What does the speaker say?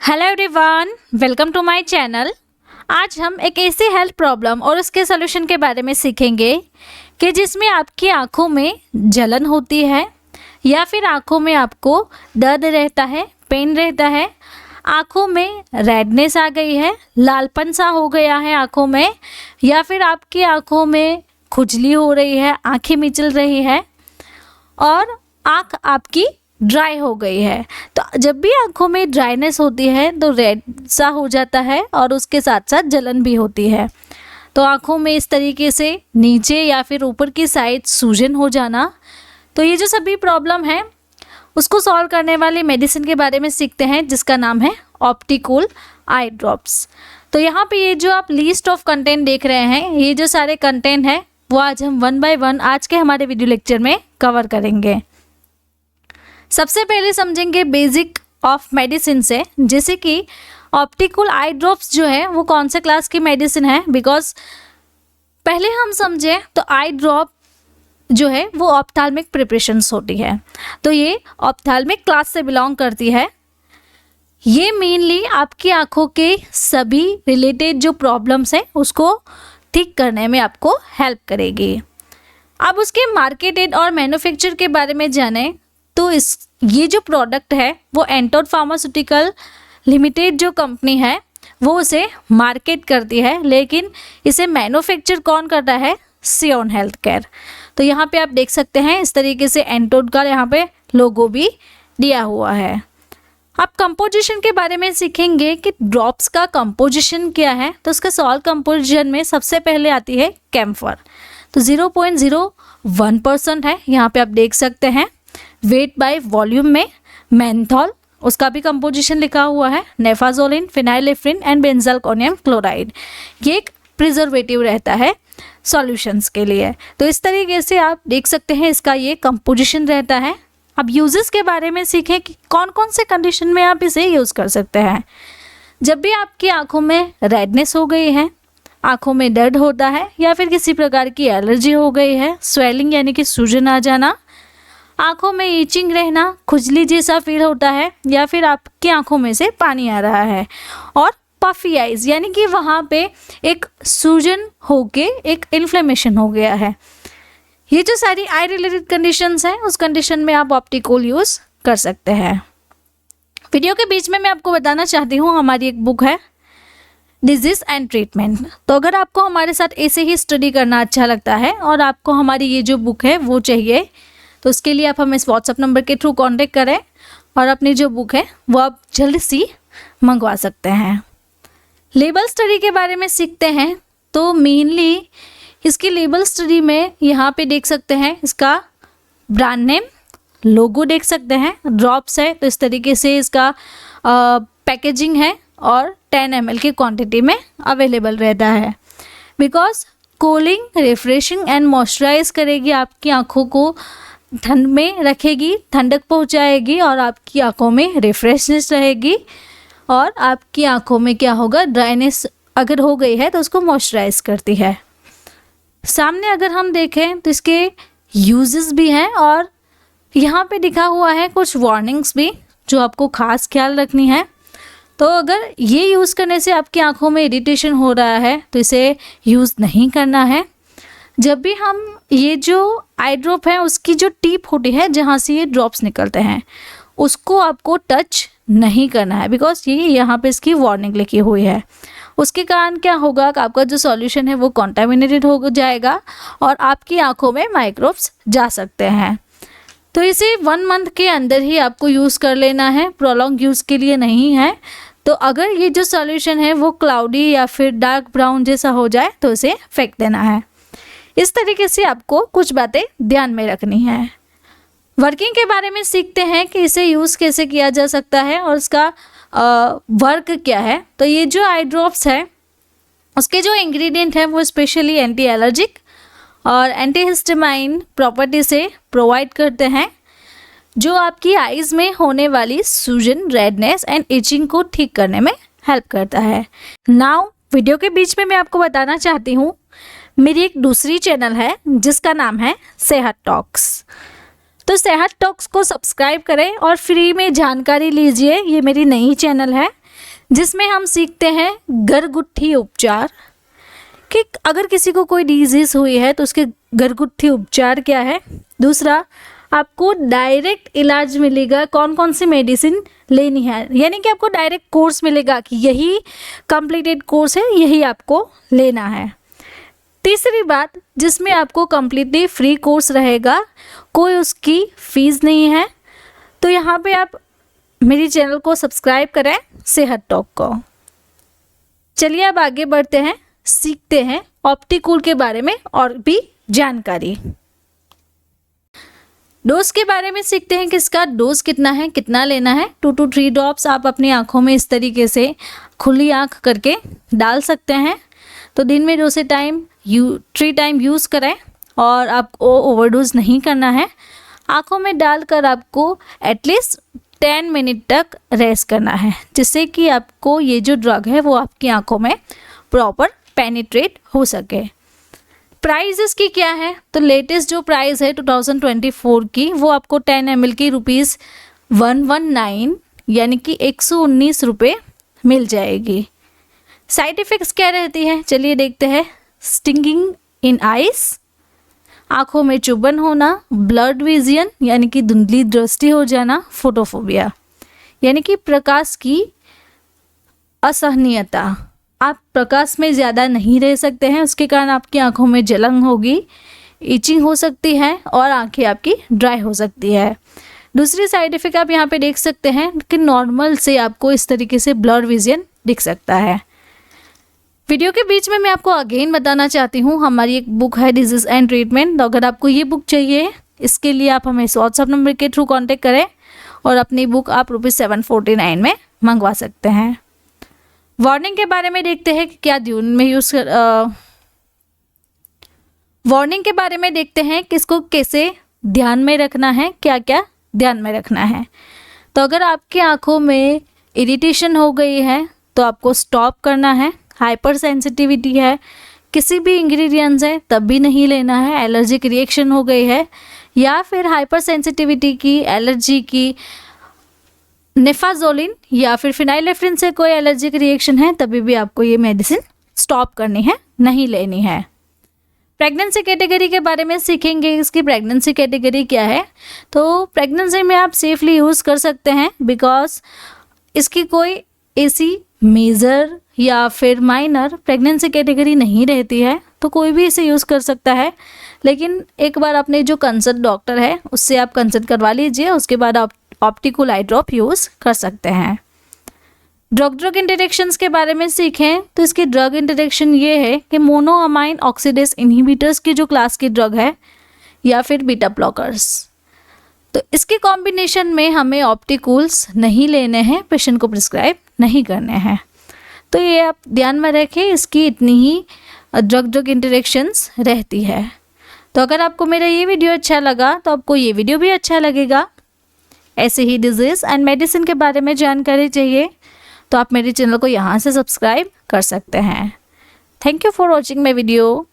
Hello everyone, welcome to my channel. आज हम एक ऐसी हेल्थ प्रॉब्लम और उसके सलूशन के बारे में सीखेंगे कि जिसमें आपकी आंखों में जलन होती है या फिर आंखों में आपको दर्द रहता है, पेन रहता है, आंखों में रेडनेस आ गई है, लालपन सा हो गया है आंखों में, या फिर आपकी आंखों में खुजली हो रही है, आंखें मिचल रही है और आंख आपकी ड्राई हो गई है। तो जब भी आंखों में ड्राइनेस होती है तो रेड सा हो जाता है और उसके साथ साथ जलन भी होती है। तो आंखों में इस तरीके से नीचे या फिर ऊपर की साइड सूजन हो जाना, तो ये जो सभी प्रॉब्लम है उसको सॉल्व करने वाली मेडिसिन के बारे में सीखते हैं, जिसका नाम है ऑप्टिकूल आई ड्रॉप्स। तो यहाँ पे ये जो आप लिस्ट ऑफ कंटेंट देख रहे हैं, ये जो सारे कंटेंट हैं वो आज हम 1 बाय 1 आज के हमारे वीडियो लेक्चर में कवर करेंगे। सबसे पहले समझेंगे बेसिक ऑफ मेडिसिन से, जैसे कि ऑप्टिकल आई ड्रॉप्स जो है वो कौन से क्लास की मेडिसिन है। बिकॉज पहले हम समझें तो आई ड्रॉप जो है वो ऑप्थाल्मिक प्रिपरेशंस होती है, तो ये ऑप्थाल्मिक क्लास से बिलोंग करती है। ये मेनली आपकी आंखों के सभी रिलेटेड जो प्रॉब्लम्स है उसको ठीक करने में आपको हेल्प करेगी। अब उसके मार्केटेड और मैन्युफैक्चर के बारे में जानें तो ये जो प्रोडक्ट है वो एंटोड फार्मास्यूटिकल लिमिटेड जो कंपनी है वो उसे मार्केट करती है, लेकिन इसे मैन्युफैक्चर कौन करता है? सियोन हेल्थ केयर। तो यहाँ पे आप देख सकते हैं इस तरीके से एंटोड का यहाँ पे लोगो भी दिया हुआ है। अब कंपोजिशन के बारे में सीखेंगे कि ड्रॉप्स का कंपोजिशन क्या है। तो उसका सॉल्ट कंपोजिशन में सबसे पहले आती है कैम्फर, तो 0.01% है, यहाँ पे आप देख सकते हैं। वेट बाय वॉल्यूम में मेंथॉल, उसका भी कंपोजिशन लिखा हुआ है, नेफाजोलिन, फिनाइलेफ्रिन एंड बेंजालकोनियम क्लोराइड। ये एक प्रिजर्वेटिव रहता है सॉल्यूशंस के लिए। तो इस तरीके से आप देख सकते हैं इसका ये कंपोजिशन रहता है। अब यूजेस के बारे में सीखें कि कौन कौन से कंडीशन में आप इसे यूज़ कर सकते हैं। जब भी आपकी आंखों में रेडनेस हो गई है, आंखों में दर्द होता है, या फिर किसी प्रकार की एलर्जी हो गई है, स्वेलिंग यानी कि सूजन आ जाना, आंखों में ईचिंग रहना, खुजली जैसा फील होता है, या फिर आपकी आंखों में से पानी आ रहा है, और पफी आइज यानी कि वहाँ पे एक सूजन होके एक इन्फ्लेमेशन हो गया है। ये जो सारी आई रिलेटेड कंडीशंस हैं उस कंडीशन में आप ऑप्टिकल यूज़ कर सकते हैं। वीडियो के बीच में मैं आपको बताना चाहती हूँ हमारी एक बुक है डिजीज़ एंड ट्रीटमेंट। तो अगर आपको हमारे साथ ऐसे ही स्टडी करना अच्छा लगता है और आपको हमारी ये जो बुक है वो चाहिए, तो उसके लिए आप हमें इस व्हाट्सएप नंबर के थ्रू कांटेक्ट करें और अपनी जो बुक है वो आप जल्द सी मंगवा सकते हैं। लेबल स्टडी के बारे में सीखते हैं। तो मेनली इसकी लेबल स्टडी में यहाँ पे देख सकते हैं इसका ब्रांड नेम, लोगो देख सकते हैं, ड्रॉप्स है तो इस तरीके से इसका पैकेजिंग है और 10 ml की क्वांटिटी में अवेलेबल रहता है। Because cooling, refreshing and moisturise करेगी, आपकी आँखों को ठंड में रखेगी, ठंडक पहुंचाएगी और आपकी आंखों में रिफ्रेशनेस रहेगी, और आपकी आंखों में क्या होगा, ड्राइनेस अगर हो गई है तो उसको मॉइस्चराइज करती है। सामने अगर हम देखें तो इसके यूजेस भी हैं और यहाँ पे लिखा हुआ है कुछ वार्निंग्स भी जो आपको खास ख्याल रखनी है। तो अगर ये यूज़ करने से आपकी आंखों में इरिटेशन हो रहा है तो इसे यूज़ नहीं करना है। जब भी हम ये जो आई ड्रॉप है उसकी जो टिप होती है जहाँ से ये ड्रॉप्स निकलते हैं उसको आपको टच नहीं करना है, बिकॉज ये यहाँ पे इसकी वार्निंग लिखी हुई है। उसके कारण क्या होगा कि आपका जो सॉल्यूशन है वो कॉन्टामिनेटेड हो जाएगा और आपकी आंखों में माइक्रोब्स जा सकते हैं। तो इसे 1 मंथ के अंदर ही आपको यूज़ कर लेना है, प्रोलॉन्ग यूज़ के लिए नहीं है। तो अगर ये जो सॉल्यूशन है वो क्लाउडी या फिर डार्क ब्राउन जैसा हो जाए तो इसे फेंक देना है। इस तरीके से आपको कुछ बातें ध्यान में रखनी है। वर्किंग के बारे में सीखते हैं कि इसे यूज़ कैसे किया जा सकता है और इसका वर्क क्या है। तो ये जो आई ड्रॉप्स है उसके जो इंग्रेडिएंट है वो स्पेशली एंटी एलर्जिक और एंटी हिस्टामाइन प्रॉपर्टी से प्रोवाइड करते हैं, जो आपकी आइज़ में होने वाली सूजन, रेडनेस एंड इचिंग को ठीक करने में हेल्प करता है। नाउ वीडियो के बीच में मैं आपको बताना चाहती हूँ मेरी एक दूसरी चैनल है जिसका नाम है सेहत टॉक्स। तो सेहत टॉक्स को सब्सक्राइब करें और फ्री में जानकारी लीजिए। ये मेरी नई चैनल है जिसमें हम सीखते हैं घरगुठी उपचार कि अगर किसी को कोई डिजीज़ हुई है तो उसके घरगुठी उपचार क्या है। दूसरा, आपको डायरेक्ट इलाज मिलेगा, कौन कौन सी मेडिसिन लेनी है, यानी कि आपको डायरेक्ट कोर्स मिलेगा कि यही कंप्लीटेड कोर्स है, यही आपको लेना है। तीसरी बात, जिसमें आपको कम्प्लीटली फ्री कोर्स रहेगा, कोई उसकी फ़ीस नहीं है। तो यहाँ पे आप मेरी चैनल को सब्सक्राइब करें, सेहत टॉक को। चलिए अब आगे बढ़ते हैं, सीखते हैं ऑप्टिकूल के बारे में और भी जानकारी। डोज के बारे में सीखते हैं कि इसका डोज कितना है, कितना लेना है। 2 to 3 ड्रॉप्स आप अपनी आँखों में इस तरीके से खुली आँख करके डाल सकते हैं। तो दिन में 2 से 3 टाइम यूज़ करें और आपको ओवरडोज नहीं करना है। आँखों में डालकर आपको एटलीस्ट 10 मिनट तक रेस्ट करना है, जिससे कि आपको ये जो ड्रग है वो आपकी आँखों में प्रॉपर पेनिट्रेट हो सके। प्राइस इसकी क्या है, तो लेटेस्ट जो प्राइस है 2024 की वो आपको 10 ml की ₹119 यानी कि 119 रुपये मिल जाएगी। साइड इफ़ेक्ट्स क्या रहती है, चलिए देखते हैं। स्टिंगिंग इन आइस, आँखों में चुभन होना, ब्लड विजन यानी कि धुंधली दृष्टि हो जाना, फोटोफोबिया यानी कि प्रकाश की असहनीयता, आप प्रकाश में ज़्यादा नहीं रह सकते हैं, उसके कारण आपकी आंखों में जलन होगी, इचिंग हो सकती है और आंखें आपकी ड्राई हो सकती है। दूसरी साइड इफ़ेक्ट आप यहाँ पे देख सकते हैं कि नॉर्मल से आपको इस तरीके से ब्लर विजन दिख सकता है। वीडियो के बीच में मैं आपको अगेन बताना चाहती हूँ, हमारी एक बुक है डिजीज़ एंड ट्रीटमेंट। तो अगर आपको ये बुक चाहिए, इसके लिए आप हमें व्हाट्सएप नंबर के थ्रू कॉन्टेक्ट करें और अपनी बुक आप ₹749 में मंगवा सकते हैं। वार्निंग के बारे में देखते हैं कि क्या ड्यून में यूज़ वार्निंग के बारे में देखते हैं कि इसको कैसे ध्यान में रखना है, क्या क्या ध्यान में रखना है। तो अगर आपकी आंखों में इरिटेशन हो गई है तो आपको स्टॉप करना है। हाइपर सेंसिटिविटी है, किसी भी इंग्रेडिएंट्स है तब भी नहीं लेना है। एलर्जिक रिएक्शन हो गई है या फिर हाइपर सेंसिटिविटी की, एलर्जी की, नेफाजोलिन या फिर फिनाइलेफ्रिन से कोई एलर्जिक रिएक्शन है, तभी भी आपको ये मेडिसिन स्टॉप करनी है, नहीं लेनी है। प्रेगनेंसी कैटेगरी के बारे में सीखेंगे, इसकी प्रेगनेंसी कैटेगरी क्या है। तो प्रेगनेंसी में आप सेफली यूज़ कर सकते हैं बिकॉज इसकी कोई ऐसी मेजर या फिर माइनर प्रेगनेंसी कैटेगरी नहीं रहती है, तो कोई भी इसे यूज़ कर सकता है। लेकिन एक बार अपने जो कंसल्ट डॉक्टर है उससे आप कंसल्ट करवा लीजिए, उसके बाद आप ऑप्टिकल आई ड्रॉप यूज़ कर सकते हैं। ड्रग इंटरेक्शंस के बारे में सीखें तो इसकी ड्रग इंटरेक्शन ये है कि मोनोअमाइन ऑक्सीडेज इनहिबिटर्स की जो क्लास की ड्रग है या फिर बीटा ब्लॉकर्स, तो इसके कॉम्बिनेशन में हमें ऑप्टिकल्स नहीं लेने हैं, पेशेंट को प्रिस्क्राइब नहीं करने हैं। तो ये आप ध्यान में रखें, इसकी इतनी ही ड्रग इंटरेक्शंस रहती है। तो अगर आपको मेरा ये वीडियो अच्छा लगा तो आपको ये वीडियो भी अच्छा लगेगा। ऐसे ही डिजीज़ एंड मेडिसिन के बारे में जानकारी चाहिए तो आप मेरे चैनल को यहाँ से सब्सक्राइब कर सकते हैं। Thank you for watching my video.